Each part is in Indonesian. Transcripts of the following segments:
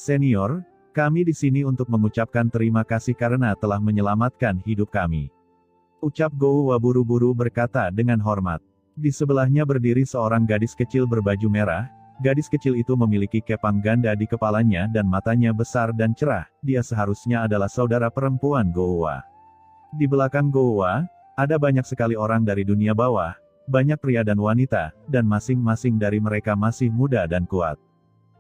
Senior, kami di sini untuk mengucapkan terima kasih karena telah menyelamatkan hidup kami. Ucap Gouwa buru-buru berkata dengan hormat. Di sebelahnya berdiri seorang gadis kecil berbaju merah. Gadis kecil itu memiliki kepang ganda di kepalanya dan matanya besar dan cerah. Dia seharusnya adalah saudara perempuan Gouwa. Di belakang Gouwa, ada banyak sekali orang dari dunia bawah, banyak pria dan wanita, dan masing-masing dari mereka masih muda dan kuat.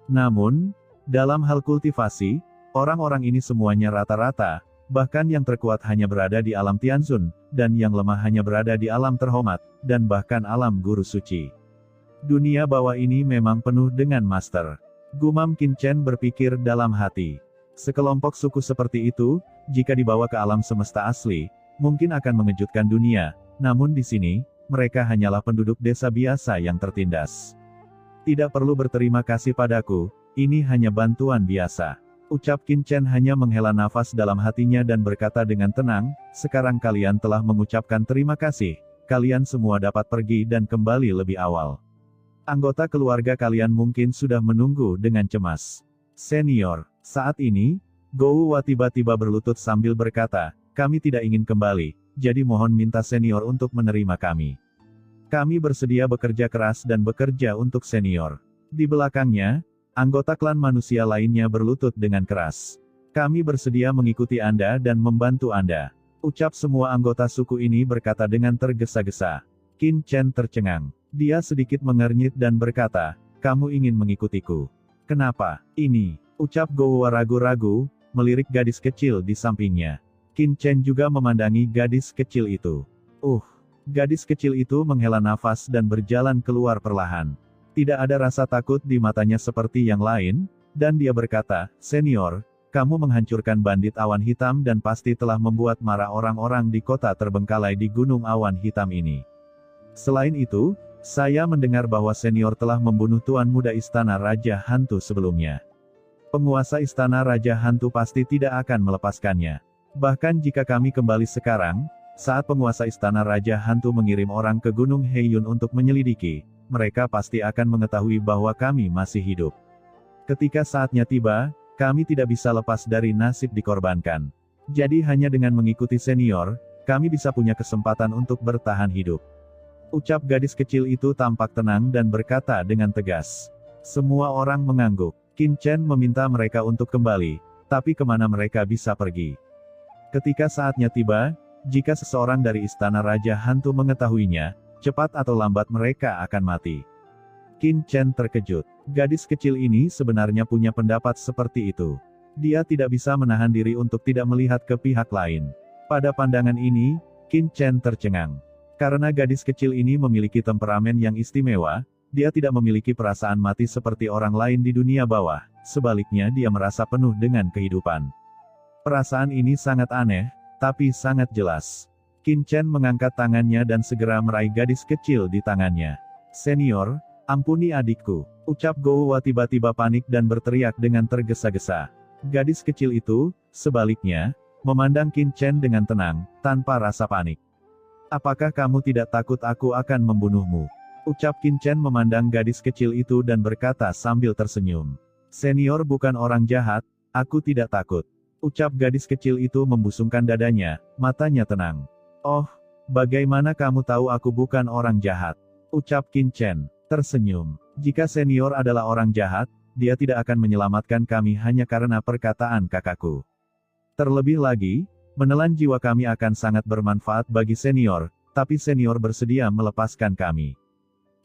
Namun, dalam hal kultivasi, orang-orang ini semuanya rata-rata, bahkan yang terkuat hanya berada di alam Tianzun, dan yang lemah hanya berada di alam terhormat, dan bahkan alam guru suci. Dunia bawah ini memang penuh dengan master. Gumam Qin Chen berpikir dalam hati. Sekelompok suku seperti itu, jika dibawa ke alam semesta asli, mungkin akan mengejutkan dunia, namun di sini, mereka hanyalah penduduk desa biasa yang tertindas. Tidak perlu berterima kasih padaku, ini hanya bantuan biasa. Ucap Qin Chen hanya menghela nafas dalam hatinya dan berkata dengan tenang, sekarang kalian telah mengucapkan terima kasih, kalian semua dapat pergi dan kembali lebih awal. Anggota keluarga kalian mungkin sudah menunggu dengan cemas. Senior, saat ini, Gouwa tiba-tiba berlutut sambil berkata, kami tidak ingin kembali, jadi mohon minta senior untuk menerima kami. Kami bersedia bekerja keras dan bekerja untuk senior. Di belakangnya, anggota klan manusia lainnya berlutut dengan keras. Kami bersedia mengikuti Anda dan membantu Anda. Ucap semua anggota suku ini berkata dengan tergesa-gesa. Qin Chen tercengang. Dia sedikit mengernyit dan berkata, kamu ingin mengikutiku. Kenapa? Ini, ucap Gouwa ragu-ragu, melirik gadis kecil di sampingnya. Qin Chen juga memandangi gadis kecil itu. Gadis kecil itu menghela nafas dan berjalan keluar perlahan. Tidak ada rasa takut di matanya seperti yang lain, dan dia berkata, senior, kamu menghancurkan bandit awan hitam dan pasti telah membuat marah orang-orang di kota terbengkalai di gunung awan hitam ini. Selain itu, saya mendengar bahwa senior telah membunuh Tuan Muda Istana Raja Hantu sebelumnya. Penguasa Istana Raja Hantu pasti tidak akan melepaskannya. Bahkan jika kami kembali sekarang, saat penguasa Istana Raja Hantu mengirim orang ke Gunung Heiyun untuk menyelidiki, mereka pasti akan mengetahui bahwa kami masih hidup. Ketika saatnya tiba, kami tidak bisa lepas dari nasib dikorbankan. Jadi hanya dengan mengikuti senior, kami bisa punya kesempatan untuk bertahan hidup. Ucap gadis kecil itu tampak tenang dan berkata dengan tegas. Semua orang mengangguk. Qin Chen meminta mereka untuk kembali, tapi kemana mereka bisa pergi? Ketika saatnya tiba, jika seseorang dari Istana Raja Hantu mengetahuinya, cepat atau lambat mereka akan mati. Qin Chen terkejut. Gadis kecil ini sebenarnya punya pendapat seperti itu. Dia tidak bisa menahan diri untuk tidak melihat ke pihak lain. Pada pandangan ini, Qin Chen tercengang. Karena gadis kecil ini memiliki temperamen yang istimewa, dia tidak memiliki perasaan mati seperti orang lain di dunia bawah, sebaliknya dia merasa penuh dengan kehidupan. Perasaan ini sangat aneh, tapi sangat jelas. Qin Chen mengangkat tangannya dan segera meraih gadis kecil di tangannya. Senior, ampuni adikku, ucap Gouwa tiba-tiba panik dan berteriak dengan tergesa-gesa. Gadis kecil itu, sebaliknya, memandang Qin Chen dengan tenang, tanpa rasa panik. Apakah kamu tidak takut aku akan membunuhmu? Ucap Qin Chen memandang gadis kecil itu dan berkata sambil tersenyum. Senior bukan orang jahat, aku tidak takut. Ucap gadis kecil itu membusungkan dadanya, matanya tenang. Oh, bagaimana kamu tahu aku bukan orang jahat? Ucap Qin Chen, tersenyum. Jika senior adalah orang jahat, dia tidak akan menyelamatkan kami hanya karena perkataan kakakku. Terlebih lagi, menelan jiwa kami akan sangat bermanfaat bagi senior, tapi senior bersedia melepaskan kami.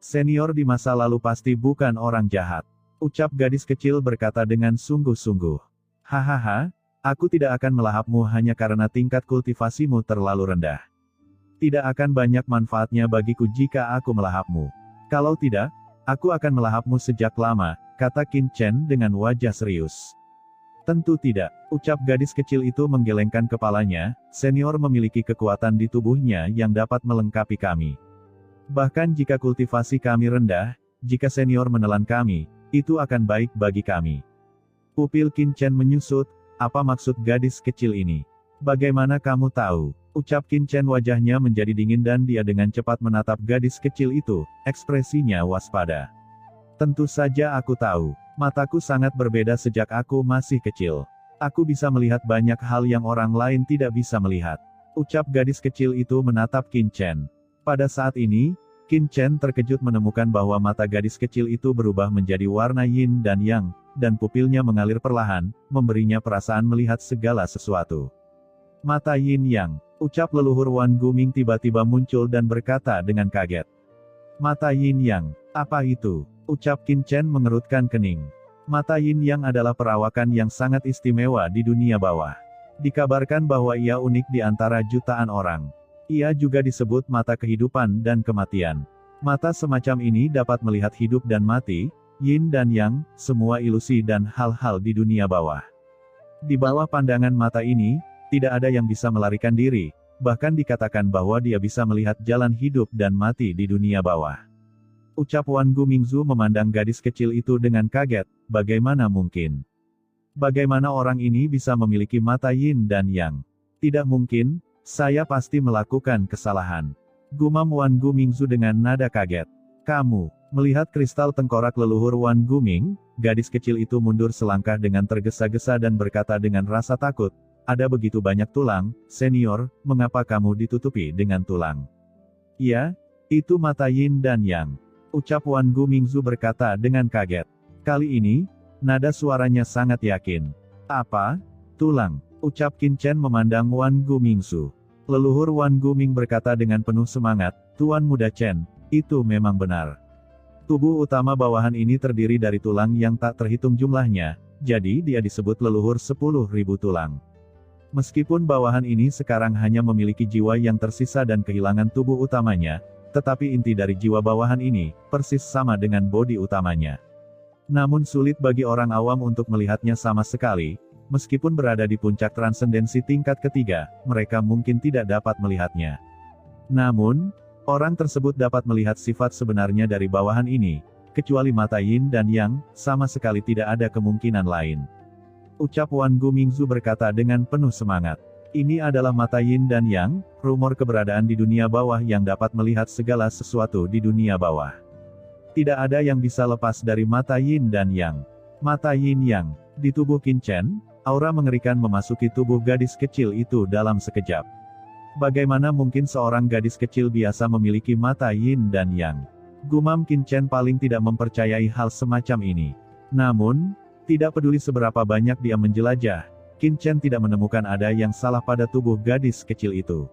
Senior di masa lalu pasti bukan orang jahat. Ucap gadis kecil berkata dengan sungguh-sungguh. Hahaha, aku tidak akan melahapmu hanya karena tingkat kultivasimu terlalu rendah. Tidak akan banyak manfaatnya bagiku jika aku melahapmu. Kalau tidak, aku akan melahapmu sejak lama, kata Qin Chen dengan wajah serius. Tentu tidak, ucap gadis kecil itu menggelengkan kepalanya, senior memiliki kekuatan di tubuhnya yang dapat melengkapi kami. Bahkan jika kultivasi kami rendah, jika senior menelan kami, itu akan baik bagi kami. Pupil Qin Chen menyusut, apa maksud gadis kecil ini? Bagaimana kamu tahu? Ucap Qin Chen wajahnya menjadi dingin dan dia dengan cepat menatap gadis kecil itu, ekspresinya waspada. Tentu saja aku tahu. Mataku sangat berbeda sejak aku masih kecil. Aku bisa melihat banyak hal yang orang lain tidak bisa melihat. Ucap gadis kecil itu menatap Qin Chen. Pada saat ini, Qin Chen terkejut menemukan bahwa mata gadis kecil itu berubah menjadi warna yin dan yang, dan pupilnya mengalir perlahan, memberinya perasaan melihat segala sesuatu. Mata yin yang, ucap leluhur Wan Guming tiba-tiba muncul dan berkata dengan kaget. Mata yin yang, apa itu? Ucap Qin Chen mengerutkan kening. Mata yin yang adalah perawakan yang sangat istimewa di dunia bawah. Dikabarkan bahwa ia unik di antara jutaan orang. Ia juga disebut mata kehidupan dan kematian. Mata semacam ini dapat melihat hidup dan mati, yin dan yang, semua ilusi dan hal-hal di dunia bawah. Di bawah pandangan mata ini, tidak ada yang bisa melarikan diri, bahkan dikatakan bahwa dia bisa melihat jalan hidup dan mati di dunia bawah. Ucap Wan Gumingzu memandang gadis kecil itu dengan kaget, bagaimana mungkin? Bagaimana orang ini bisa memiliki mata yin dan yang? Tidak mungkin, saya pasti melakukan kesalahan. Gumam Wan Gumingzu dengan nada kaget. Kamu, melihat kristal tengkorak leluhur Wan Guming, gadis kecil itu mundur selangkah dengan tergesa-gesa dan berkata dengan rasa takut, ada begitu banyak tulang, senior, mengapa kamu ditutupi dengan tulang? Ya, itu mata yin dan yang. Ucap Wan Gumingzu berkata dengan kaget. Kali ini, nada suaranya sangat yakin. Apa? Tulang? Ucap Qin Chen memandang Wan Gumingzu. Leluhur Wan Guming berkata dengan penuh semangat, Tuan Muda Chen, itu memang benar. Tubuh utama bawahan ini terdiri dari tulang yang tak terhitung jumlahnya, jadi dia disebut leluhur 10.000 tulang. Meskipun bawahan ini sekarang hanya memiliki jiwa yang tersisa dan kehilangan tubuh utamanya, tetapi inti dari jiwa bawahan ini, persis sama dengan bodi utamanya. Namun sulit bagi orang awam untuk melihatnya sama sekali, meskipun berada di puncak transendensi tingkat ketiga, mereka mungkin tidak dapat melihatnya. Namun, orang tersebut dapat melihat sifat sebenarnya dari bawahan ini, kecuali mata yin dan yang, sama sekali tidak ada kemungkinan lain. Ucap Wan Gumingzu berkata dengan penuh semangat. Ini adalah mata yin dan yang, rumor keberadaan di dunia bawah yang dapat melihat segala sesuatu di dunia bawah. Tidak ada yang bisa lepas dari mata yin dan yang. Mata yin yang, di tubuh Qin Chen, aura mengerikan memasuki tubuh gadis kecil itu dalam sekejap. Bagaimana mungkin seorang gadis kecil biasa memiliki mata yin dan yang? Gumam Qin Chen paling tidak mempercayai hal semacam ini. Namun, tidak peduli seberapa banyak dia menjelajah, Qin Chen tidak menemukan ada yang salah pada tubuh gadis kecil itu.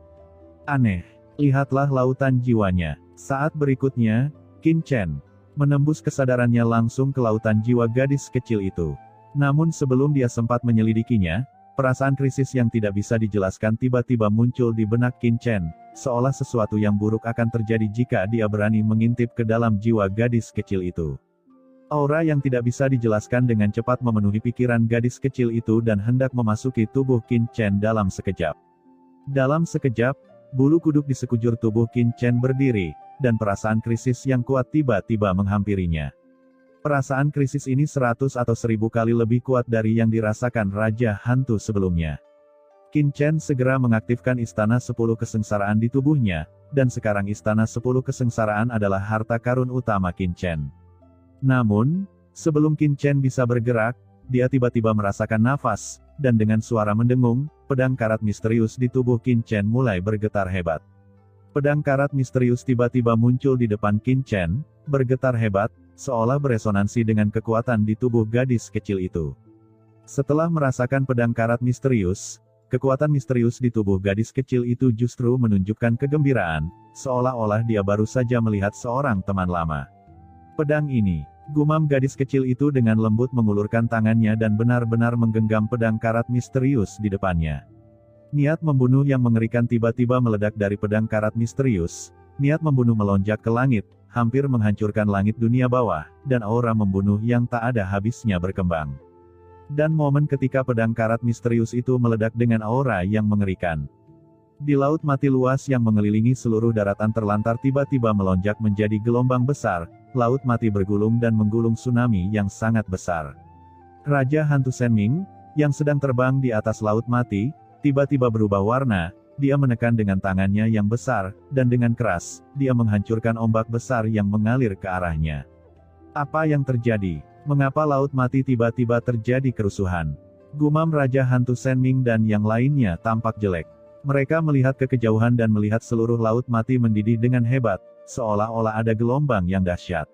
Aneh. Lihatlah lautan jiwanya. Saat berikutnya, Qin Chen menembus kesadarannya langsung ke lautan jiwa gadis kecil itu. Namun sebelum dia sempat menyelidikinya, perasaan krisis yang tidak bisa dijelaskan tiba-tiba muncul di benak Qin Chen, seolah sesuatu yang buruk akan terjadi jika dia berani mengintip ke dalam jiwa gadis kecil itu. Aura yang tidak bisa dijelaskan dengan cepat memenuhi pikiran gadis kecil itu dan hendak memasuki tubuh Qin Chen dalam sekejap. Dalam sekejap, bulu kuduk di sekujur tubuh Qin Chen berdiri, dan perasaan krisis yang kuat tiba-tiba menghampirinya. Perasaan krisis ini 100 atau 1000 kali lebih kuat dari yang dirasakan Raja Hantu sebelumnya. Qin Chen segera mengaktifkan Istana 10 Kesengsaraan di tubuhnya, dan sekarang Istana 10 Kesengsaraan adalah harta karun utama Qin Chen. Namun, sebelum Qin Chen bisa bergerak, dia tiba-tiba merasakan nafas, dan dengan suara mendengung, pedang karat misterius di tubuh Qin Chen mulai bergetar hebat. Pedang karat misterius tiba-tiba muncul di depan Qin Chen, bergetar hebat, seolah beresonansi dengan kekuatan di tubuh gadis kecil itu. Setelah merasakan pedang karat misterius, kekuatan misterius di tubuh gadis kecil itu justru menunjukkan kegembiraan, seolah-olah dia baru saja melihat seorang teman lama. Pedang ini, gumam gadis kecil itu dengan lembut mengulurkan tangannya dan benar-benar menggenggam pedang karat misterius di depannya. Niat membunuh yang mengerikan tiba-tiba meledak dari pedang karat misterius, niat membunuh melonjak ke langit, hampir menghancurkan langit dunia bawah, dan aura membunuh yang tak ada habisnya berkembang. Dan momen ketika pedang karat misterius itu meledak dengan aura yang mengerikan. Di laut mati luas yang mengelilingi seluruh daratan terlantar tiba-tiba melonjak menjadi gelombang besar, laut mati bergulung dan menggulung tsunami yang sangat besar. Raja Hantu Senming, yang sedang terbang di atas laut mati, tiba-tiba berubah warna, dia menekan dengan tangannya yang besar, dan dengan keras, dia menghancurkan ombak besar yang mengalir ke arahnya. Apa yang terjadi? Mengapa Laut Mati tiba-tiba terjadi kerusuhan? Gumam Raja Hantu Senming dan yang lainnya tampak jelek. Mereka melihat ke kejauhan dan melihat seluruh Laut Mati mendidih dengan hebat, seolah-olah ada gelombang yang dahsyat.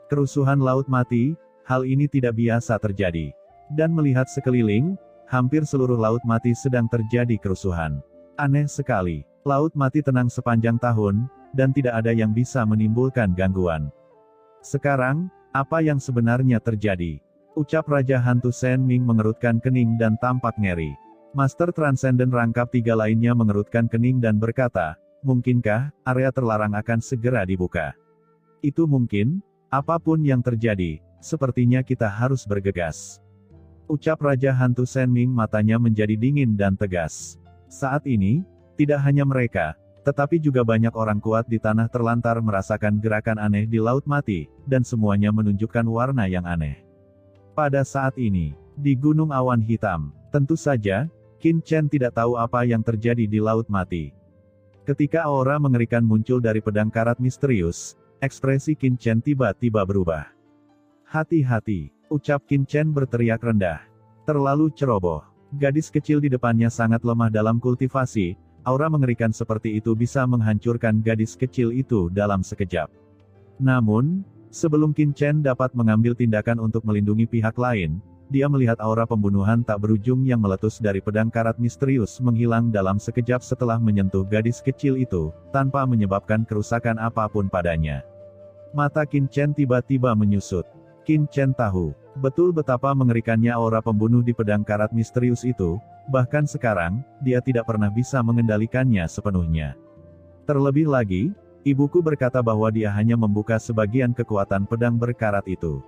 Kerusuhan Laut Mati, hal ini tidak biasa terjadi. Dan melihat sekeliling, hampir seluruh Laut Mati sedang terjadi kerusuhan. Aneh sekali, Laut Mati tenang sepanjang tahun, dan tidak ada yang bisa menimbulkan gangguan. Sekarang, apa yang sebenarnya terjadi? Ucap Raja Hantu Senming mengerutkan kening dan tampak ngeri. Master Transcendent rangkap 3 lainnya mengerutkan kening dan berkata, mungkinkah area terlarang akan segera dibuka? Itu mungkin, apapun yang terjadi, sepertinya kita harus bergegas. Ucap Raja Hantu Senming, matanya menjadi dingin dan tegas. Saat ini, tidak hanya mereka, tetapi juga banyak orang kuat di tanah terlantar merasakan gerakan aneh di Laut Mati, dan semuanya menunjukkan warna yang aneh. Pada saat ini, di Gunung Awan Hitam, tentu saja, Qin Chen tidak tahu apa yang terjadi di Laut Mati. Ketika aura mengerikan muncul dari pedang karat misterius, ekspresi Qin Chen tiba-tiba berubah. Hati-hati, ucap Qin Chen berteriak rendah. Terlalu ceroboh. Gadis kecil di depannya sangat lemah dalam kultivasi. Aura mengerikan seperti itu bisa menghancurkan gadis kecil itu dalam sekejap. Namun, sebelum Qin Chen dapat mengambil tindakan untuk melindungi pihak lain, dia melihat aura pembunuhan tak berujung yang meletus dari pedang karat misterius menghilang dalam sekejap setelah menyentuh gadis kecil itu, tanpa menyebabkan kerusakan apapun padanya. Mata Qin Chen tiba-tiba menyusut. Qin Chen tahu betul betapa mengerikannya aura pembunuh di pedang karat misterius itu. Bahkan sekarang, dia tidak pernah bisa mengendalikannya sepenuhnya. Terlebih lagi, ibuku berkata bahwa dia hanya membuka sebagian kekuatan pedang berkarat itu.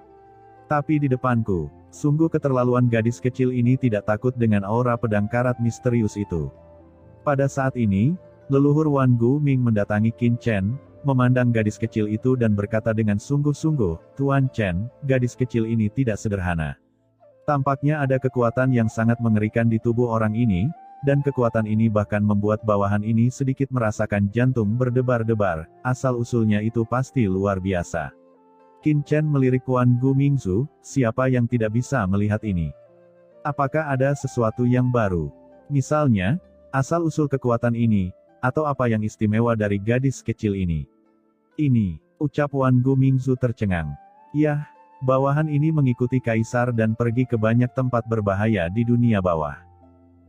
Tapi di depanku, sungguh keterlaluan gadis kecil ini tidak takut dengan aura pedang karat misterius itu. Pada saat ini, leluhur Wan Guming mendatangi Qin Chen, memandang gadis kecil itu dan berkata dengan sungguh-sungguh, Tuan Chen, gadis kecil ini tidak sederhana. Tampaknya ada kekuatan yang sangat mengerikan di tubuh orang ini, dan kekuatan ini bahkan membuat bawahan ini sedikit merasakan jantung berdebar-debar, asal-usulnya itu pasti luar biasa. Qin Chen melirik Wan Gumingzu, siapa yang tidak bisa melihat ini? Apakah ada sesuatu yang baru? Misalnya, asal-usul kekuatan ini, atau apa yang istimewa dari gadis kecil ini? Ini, ucap Wan Gumingzu tercengang. Yah, bawahan ini mengikuti kaisar dan pergi ke banyak tempat berbahaya di dunia bawah.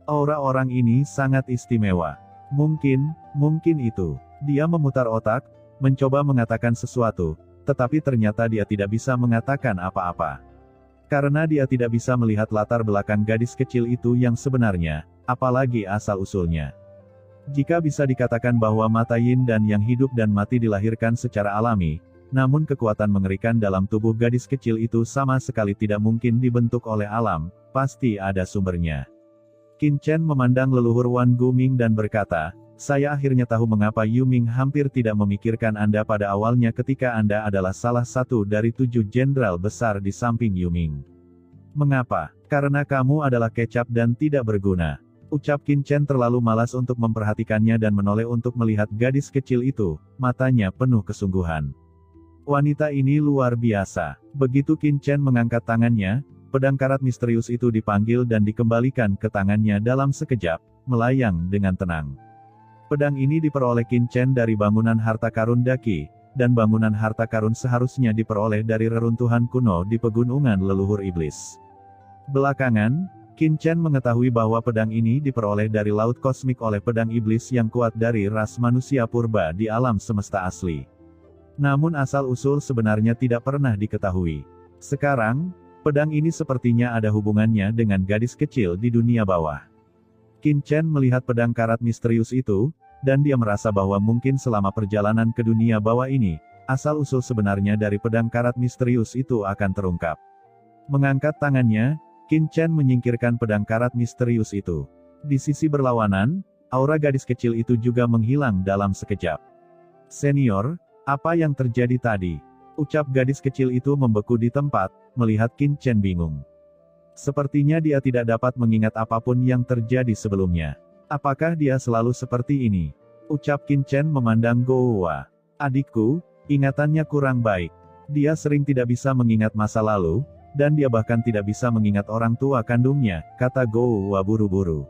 Aura orang ini sangat istimewa. Mungkin itu. Dia memutar otak, mencoba mengatakan sesuatu, tetapi ternyata dia tidak bisa mengatakan apa-apa. Karena dia tidak bisa melihat latar belakang gadis kecil itu yang sebenarnya, apalagi asal-usulnya. Jika bisa dikatakan bahwa mata yin dan yang hidup dan mati dilahirkan secara alami, namun kekuatan mengerikan dalam tubuh gadis kecil itu sama sekali tidak mungkin dibentuk oleh alam, pasti ada sumbernya. Qin Chen memandang leluhur Wan Guming dan berkata, saya akhirnya tahu mengapa Yu Ming hampir tidak memikirkan Anda pada awalnya ketika Anda adalah salah satu dari 7 jenderal besar di samping Yu Ming. Mengapa? Karena kamu adalah kecap dan tidak berguna. Ucap Qin Chen terlalu malas untuk memperhatikannya dan menoleh untuk melihat gadis kecil itu, matanya penuh kesungguhan. Wanita ini luar biasa. Begitu Qin Chen mengangkat tangannya, pedang karat misterius itu dipanggil dan dikembalikan ke tangannya dalam sekejap, melayang dengan tenang. Pedang ini diperoleh Qin Chen dari bangunan harta karun Daki, dan bangunan harta karun seharusnya diperoleh dari reruntuhan kuno di pegunungan leluhur iblis. Belakangan, Qin Chen mengetahui bahwa pedang ini diperoleh dari laut kosmik oleh pedang iblis yang kuat dari ras manusia purba di alam semesta asli. Namun asal-usul sebenarnya tidak pernah diketahui. Sekarang, pedang ini sepertinya ada hubungannya dengan gadis kecil di dunia bawah. Qin Chen melihat pedang karat misterius itu, dan dia merasa bahwa mungkin selama perjalanan ke dunia bawah ini, asal-usul sebenarnya dari pedang karat misterius itu akan terungkap. Mengangkat tangannya, Qin Chen menyingkirkan pedang karat misterius itu. Di sisi berlawanan, aura gadis kecil itu juga menghilang dalam sekejap. Senior, apa yang terjadi tadi? Ucap gadis kecil itu membeku di tempat, melihat Qin Chen bingung. Sepertinya dia tidak dapat mengingat apapun yang terjadi sebelumnya. Apakah dia selalu seperti ini? Ucap Qin Chen memandang Gouwa. Adikku, ingatannya kurang baik. Dia sering tidak bisa mengingat masa lalu, Dan dia bahkan tidak bisa mengingat orang tua kandungnya, kata Gouwa buru-buru.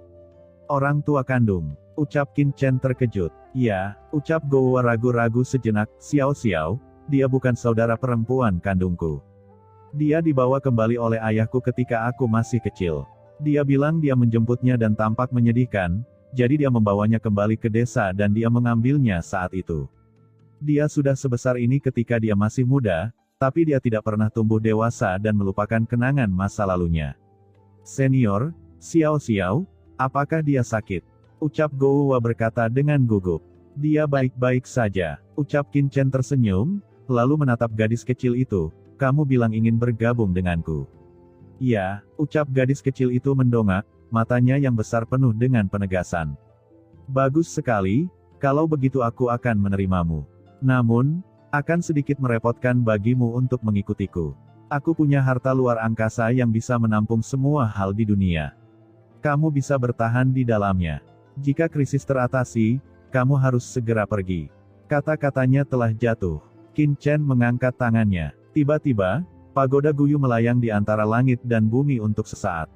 Orang tua kandung, ucap Qin Chen terkejut. Ya, ucap Gouwa ragu-ragu sejenak, Xiao Xiao, dia bukan saudara perempuan kandungku. Dia dibawa kembali oleh ayahku ketika aku masih kecil. Dia bilang dia menjemputnya dan tampak menyedihkan, jadi dia membawanya kembali ke desa dan dia mengambilnya saat itu. Dia sudah sebesar ini ketika dia masih muda, tapi dia tidak pernah tumbuh dewasa dan melupakan kenangan masa lalunya. Senior, Xiao Xiao, apakah dia sakit? Ucap Gouwa berkata dengan gugup. Dia baik-baik saja, ucap Qin Chen tersenyum, lalu menatap gadis kecil itu, kamu bilang ingin bergabung denganku. Iya, ucap gadis kecil itu mendongak, matanya yang besar penuh dengan penegasan. Bagus sekali, kalau begitu aku akan menerimamu. Namun, akan sedikit merepotkan bagimu untuk mengikutiku. Aku punya harta luar angkasa yang bisa menampung semua hal di dunia. Kamu bisa bertahan di dalamnya. Jika krisis teratasi, kamu harus segera pergi. Kata-katanya telah jatuh. Qin Chen mengangkat tangannya. Tiba-tiba, pagoda Guyu melayang di antara langit dan bumi untuk sesaat.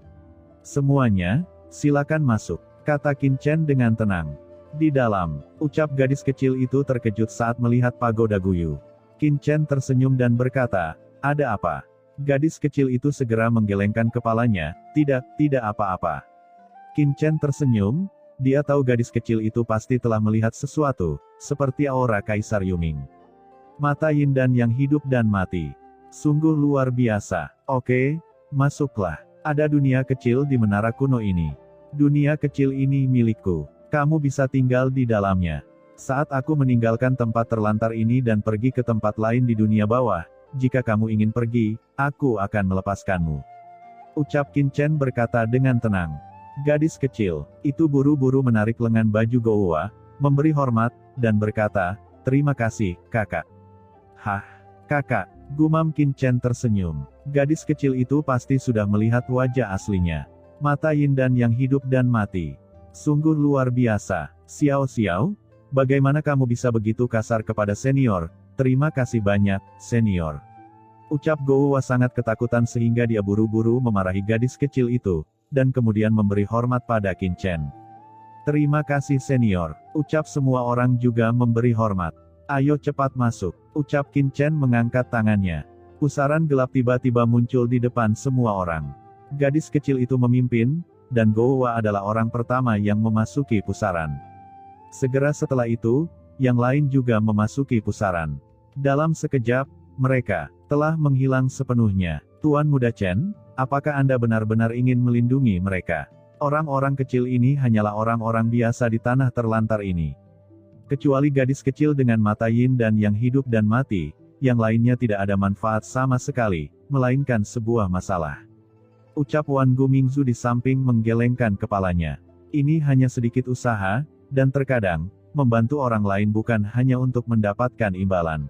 Semuanya, silakan masuk, kata Qin Chen dengan tenang. Di dalam, ucap gadis kecil itu terkejut saat melihat pagoda Guyu. Qin Chen tersenyum dan berkata, ada apa? Gadis kecil itu segera menggelengkan kepalanya, tidak apa-apa. Qin Chen tersenyum, dia tahu gadis kecil itu pasti telah melihat sesuatu, seperti aura Kaisar Yuming. Mata Yin Dan yang hidup dan mati. Sungguh luar biasa. Oke, masuklah. Ada dunia kecil di menara kuno ini. Dunia kecil ini milikku. Kamu bisa tinggal di dalamnya. Saat aku meninggalkan tempat terlantar ini dan pergi ke tempat lain di dunia bawah, jika kamu ingin pergi, aku akan melepaskanmu. Ucap Qin Chen berkata dengan tenang. Gadis kecil, itu buru-buru menarik lengan baju Gouwa, memberi hormat, dan berkata, terima kasih, kakak. Hah, kakak, gumam Qin Chen tersenyum. Gadis kecil itu pasti sudah melihat wajah aslinya. Mata Yin Dan yang hidup dan mati. Sungguh luar biasa, Xiao Xiao, bagaimana kamu bisa begitu kasar kepada senior? Terima kasih banyak, senior. Ucap Gouwa sangat ketakutan sehingga dia buru-buru memarahi gadis kecil itu, dan kemudian memberi hormat pada Qin Chen. Terima kasih senior, ucap semua orang juga memberi hormat. Ayo cepat masuk, ucap Qin Chen mengangkat tangannya. Pusaran gelap tiba-tiba muncul di depan semua orang. Gadis kecil itu memimpin, dan Gouwa adalah orang pertama yang memasuki pusaran. Segera setelah itu, yang lain juga memasuki pusaran. Dalam sekejap, mereka telah menghilang sepenuhnya. Tuan Muda Chen, apakah Anda benar-benar ingin melindungi mereka? Orang-orang kecil ini hanyalah orang-orang biasa di tanah terlantar ini. Kecuali gadis kecil dengan mata Yin Dan yang hidup dan mati, yang lainnya tidak ada manfaat sama sekali, melainkan sebuah masalah. Ucap Wan Gumingzu di samping menggelengkan kepalanya. Ini hanya sedikit usaha, dan terkadang, membantu orang lain bukan hanya untuk mendapatkan imbalan.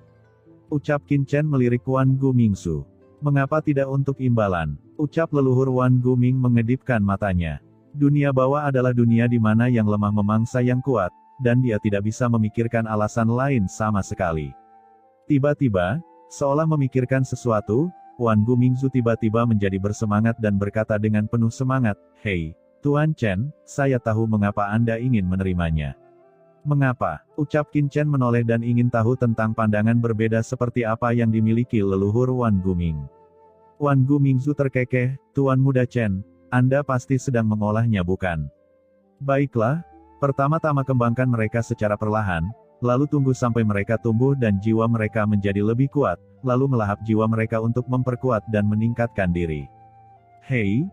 Ucap Qin Chen melirik Wan Gumingzu. Mengapa tidak untuk imbalan? Ucap leluhur Wan Guming mengedipkan matanya. Dunia bawah adalah dunia di mana yang lemah memangsa yang kuat, dan dia tidak bisa memikirkan alasan lain sama sekali. Tiba-tiba, seolah memikirkan sesuatu, Wan Gumingzu tiba-tiba menjadi bersemangat dan berkata dengan penuh semangat, Hei, Tuan Chen, saya tahu mengapa Anda ingin menerimanya. Mengapa? Ucap Qin Chen menoleh dan ingin tahu tentang pandangan berbeda seperti apa yang dimiliki leluhur Wan Guming. Wan Gumingzu terkekeh, Tuan Muda Chen, Anda pasti sedang mengolahnya bukan? Baiklah, pertama-tama kembangkan mereka secara perlahan, lalu tunggu sampai mereka tumbuh dan jiwa mereka menjadi lebih kuat, lalu melahap jiwa mereka untuk memperkuat dan meningkatkan diri. Hei,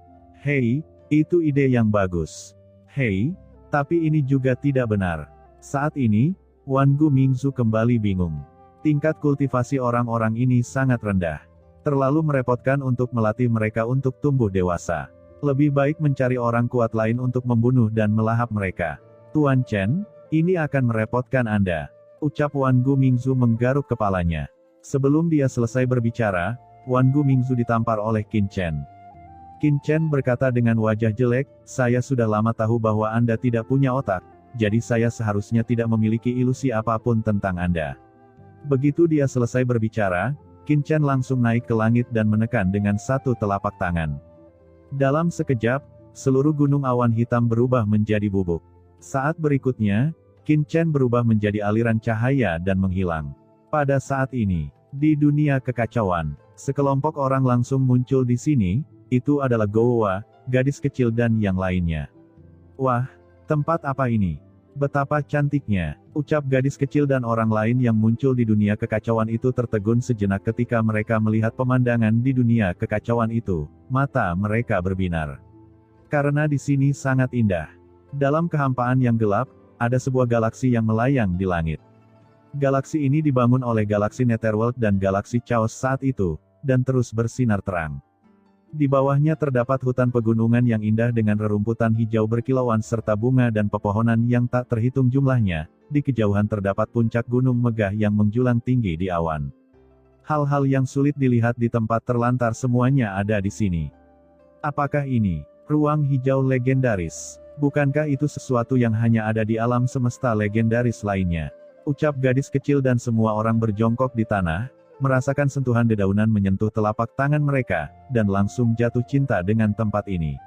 itu ide yang bagus. Hei, tapi ini juga tidak benar. Saat ini, Wan Gumingzu kembali bingung. Tingkat kultivasi orang-orang ini sangat rendah. Terlalu merepotkan untuk melatih mereka untuk tumbuh dewasa. Lebih baik mencari orang kuat lain untuk membunuh dan melahap mereka. Tuan Chen, ini akan merepotkan Anda. Ucap Wan Gumingzu menggaruk kepalanya. Sebelum dia selesai berbicara, Wan Gumingzu ditampar oleh Qin Chen. Qin Chen berkata dengan wajah jelek, saya sudah lama tahu bahwa Anda tidak punya otak, jadi saya seharusnya tidak memiliki ilusi apapun tentang Anda. Begitu dia selesai berbicara, Qin Chen langsung naik ke langit dan menekan dengan satu telapak tangan. Dalam sekejap, seluruh gunung awan hitam berubah menjadi bubuk. Saat berikutnya, Qin Chen berubah menjadi aliran cahaya dan menghilang. Pada saat ini, di dunia kekacauan, sekelompok orang langsung muncul di sini. Itu adalah Gouwa, gadis kecil dan yang lainnya. Wah, tempat apa ini? Betapa cantiknya, ucap gadis kecil dan orang lain yang muncul di dunia kekacauan itu tertegun sejenak ketika mereka melihat pemandangan di dunia kekacauan itu. Mata mereka berbinar. Karena di sini sangat indah. Dalam kehampaan yang gelap, ada sebuah galaksi yang melayang di langit. Galaksi ini dibangun oleh galaksi Netherworld dan galaksi Chaos saat itu, dan terus bersinar terang. Di bawahnya terdapat hutan pegunungan yang indah dengan rerumputan hijau berkilauan serta bunga dan pepohonan yang tak terhitung jumlahnya. Di kejauhan terdapat puncak gunung megah yang menjulang tinggi di awan. Hal-hal yang sulit dilihat di tempat terlantar semuanya ada di sini. Apakah ini ruang hijau legendaris? Bukankah itu sesuatu yang hanya ada di alam semesta legendaris lainnya? Ucap gadis kecil dan semua orang berjongkok di tanah. Merasakan sentuhan dedaunan menyentuh telapak tangan mereka, dan langsung jatuh cinta dengan tempat ini.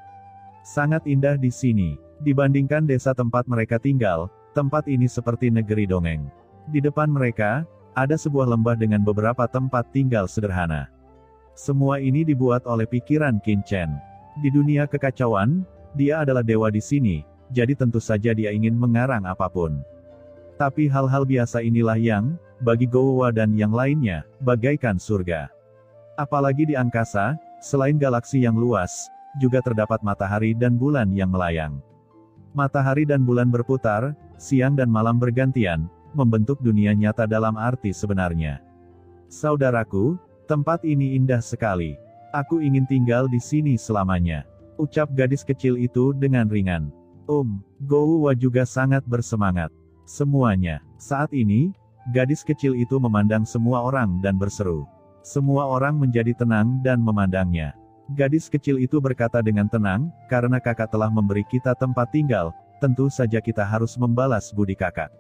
Sangat indah di sini. Dibandingkan desa tempat mereka tinggal, tempat ini seperti negeri dongeng. Di depan mereka, ada sebuah lembah dengan beberapa tempat tinggal sederhana. Semua ini dibuat oleh pikiran Qin Chen. Di dunia kekacauan, dia adalah dewa di sini, jadi tentu saja dia ingin mengarang apapun. Tapi hal-hal biasa inilah yang, bagi Gouwa dan yang lainnya, bagaikan surga. Apalagi di angkasa, selain galaksi yang luas, juga terdapat matahari dan bulan yang melayang. Matahari dan bulan berputar, siang dan malam bergantian, membentuk dunia nyata dalam arti sebenarnya. Saudaraku, tempat ini indah sekali. Aku ingin tinggal di sini selamanya. Ucap gadis kecil itu dengan ringan. Gouwa juga sangat bersemangat. Semuanya. Saat ini, gadis kecil itu memandang semua orang dan berseru. Semua orang menjadi tenang dan memandangnya. Gadis kecil itu berkata dengan tenang, karena kakak telah memberi kita tempat tinggal, tentu saja kita harus membalas budi kakak.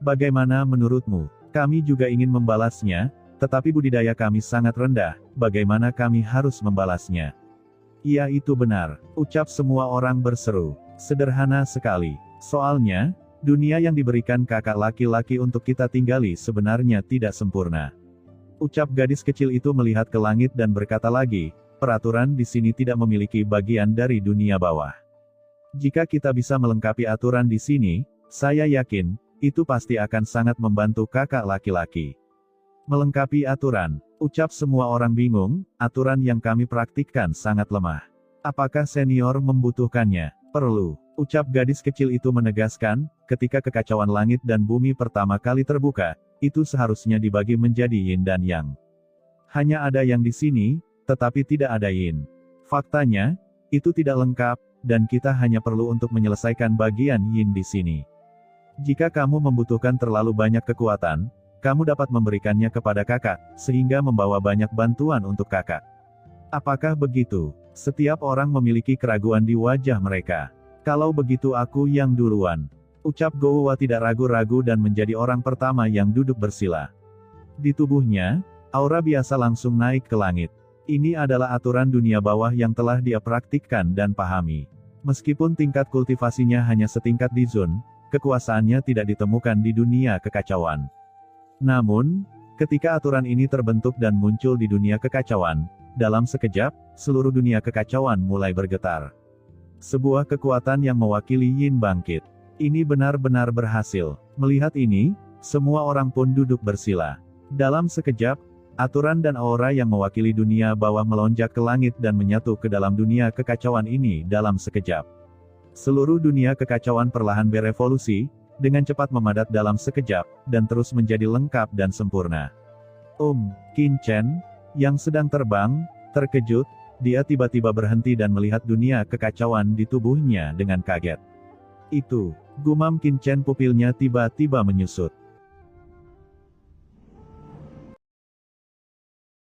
Bagaimana menurutmu? Kami juga ingin membalasnya, tetapi budidaya kami sangat rendah, bagaimana kami harus membalasnya? Iya itu benar, ucap semua orang berseru. Sederhana sekali. Soalnya, dunia yang diberikan kakak laki-laki untuk kita tinggali sebenarnya tidak sempurna. Ucap gadis kecil itu melihat ke langit dan berkata lagi, peraturan di sini tidak memiliki bagian dari dunia bawah. Jika kita bisa melengkapi aturan di sini, saya yakin, itu pasti akan sangat membantu kakak laki-laki. Melengkapi aturan, ucap semua orang bingung, aturan yang kami praktikkan sangat lemah. Apakah senior membutuhkannya? Perlu. Ucap gadis kecil itu menegaskan, ketika kekacauan langit dan bumi pertama kali terbuka, itu seharusnya dibagi menjadi yin dan yang. Hanya ada yang di sini, tetapi tidak ada yin. Faktanya, itu tidak lengkap, dan kita hanya perlu untuk menyelesaikan bagian yin di sini. Jika kamu membutuhkan terlalu banyak kekuatan, kamu dapat memberikannya kepada kakak, sehingga membawa banyak bantuan untuk kakak. Apakah begitu? Setiap orang memiliki keraguan di wajah mereka. Kalau begitu aku yang duluan. Ucap Gouwa tidak ragu-ragu dan menjadi orang pertama yang duduk bersila. Di tubuhnya, aura biasa langsung naik ke langit. Ini adalah aturan dunia bawah yang telah dia praktikkan dan pahami. Meskipun tingkat kultivasinya hanya setingkat di Zun, kekuasaannya tidak ditemukan di dunia kekacauan. Namun, ketika aturan ini terbentuk dan muncul di dunia kekacauan, dalam sekejap, seluruh dunia kekacauan mulai bergetar. Sebuah kekuatan yang mewakili yin bangkit. Ini benar-benar berhasil. Melihat ini, semua orang pun duduk bersila. Dalam sekejap, aturan dan aura yang mewakili dunia bawah melonjak ke langit dan menyatu ke dalam dunia kekacauan ini dalam sekejap. Seluruh dunia kekacauan perlahan berevolusi, dengan cepat memadat dalam sekejap, dan terus menjadi lengkap dan sempurna. Qin Chen, yang sedang terbang, terkejut, dia tiba-tiba berhenti dan melihat dunia kekacauan di tubuhnya dengan kaget. Itu, gumam Qin Chen, pupilnya tiba-tiba menyusut.